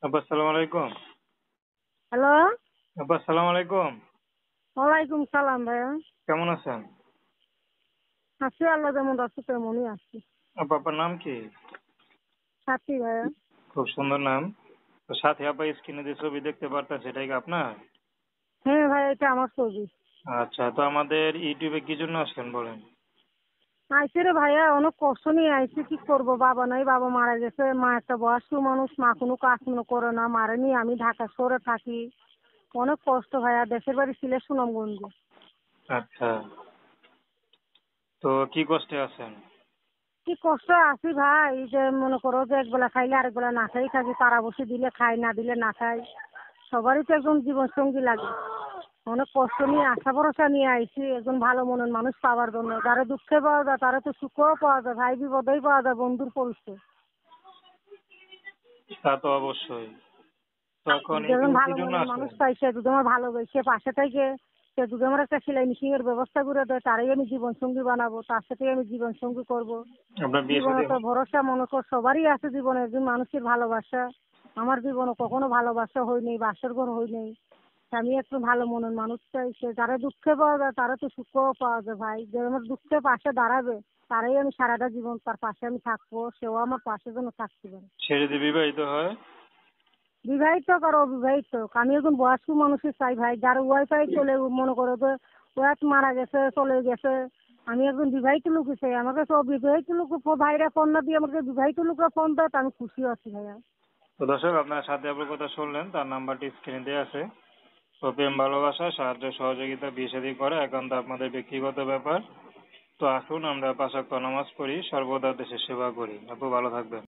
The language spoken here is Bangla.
আপা আসসালামু আলাইকুম। হ্যালো। আপা আসসালামু আলাইকুম। ওয়ালাইকুম সালাম ভাইয়া। কেমন আছেন? আছি, আল্লাহ যেমন আছে তেমনই আছি। আপা আপনার নাম কি? সাথী ভাইয়া। খুব সুন্দর নাম। তো সাথে আপা স্ক্রিনে যে ছবি দেখতে পারতেন সেটাই কি আপনার? হ্যাঁ ভাই, এটা আমার ছবি। আচ্ছা, তো আমাদের ইউটিউবে কি জন্য আসলেন বলেন? আইসি রে ভাইয়া, অনেক কষ্ট নিয়ে আইসি। কি করব, বাবা নাই, বাবা মারা গেছে। মা একটা বয়স্ক মানুষ, মা কোনো কাজ করে না, মারেনি। আমি ঢাকা শহরে থাকি। অনেক কষ্ট ভাইয়া। দেশের বাড়ি সিলেট সুনামগঞ্জ। আচ্ছা, তো কি কষ্টে আছেন? কি কষ্ট আছি ভাই, এই যে মনে করো যে একবেলা খাইলে আরেক বেলা না খাই থাকি। তারা বসে দিলে খাই, না দিলে না খাই। সবারই তো একজন জীবন সঙ্গী লাগে। অনেক কষ্ট নিয়ে আশা ভরসা নিয়ে আইছি একজন ভালো মনের মানুষ পাওয়ার জন্য। যারা দুঃখে পাওয়া যায় তারা তো সুখেও পাওয়া যায়, ভাই বিপদেই পাওয়া যায় বন্ধুর পরিচয়। তা তো অবশ্যই। তো এখন একজন ইউটিউবে কি ভালো জন্য মনের মানুষ আসলেন? পাই, সে যদি আমার ভালোবেসে পাশে থেকে সে যদি আমার একটা সেলাই মেশিন এর ব্যবস্থা করে দেয়, তারাই আমি জীবন সঙ্গী বানাবো, তার সাথে আমি জীবন সঙ্গী করবো। আপনার বিয়ে জীবনে শাদী তো ভরসা মনে কর সবারই আছে, জীবনে একজন মানুষের ভালোবাসা। আমার জীবনে কখনো ভালোবাসা হয়নি, বাসর ঘর হয়নি। আমি একটু ভালো মনের মানুষ চাইছে, যারা দুঃখে পাওয়া যায় তারা তো সুখও পাওয়া যায় ভাই। যে আমার দুঃখে পাশে দাঁড়াবে তারাই আমি সারাটা জীবন তার পাশে আমি থাকবো, সেও আমার পাশে যেন থাকতে পারে। সে যদি বিবাহিত হয়? বিবাহিত কারো অবিবাহিত, আমি এখন বয়স্ক মানুষের চাই ভাই, যার ওয়াইফাই চলে মনে করো যে ওয়াইফ মারা গেছে, চলে গেছে। আমি একজন বিবাহিত লোক চাই। আমাকে সব বিবাহিত লোক ভাইরা ফোন না দিয়ে আমাকে বিবাহিত লোকরা ফোন দেয়, তা আমি খুশি আছি ভাইয়া। তো দর্শক, আপনার সাথে আপনার কথা শুনলেন, তার নাম্বারটি স্ক্রিনে দেওয়া আছে। তো প্রেম ভালোবাসা সাহায্য সহযোগিতা বিয়ে শাদী করা একান্ত আপনাদের ব্যক্তিগত ব্যাপার। তো আসুন আমরা 5 ওয়াক্ত নামাজ পড়ি, সর্বদা দেশের সেবা করি। আপু ভালো থাকবেন।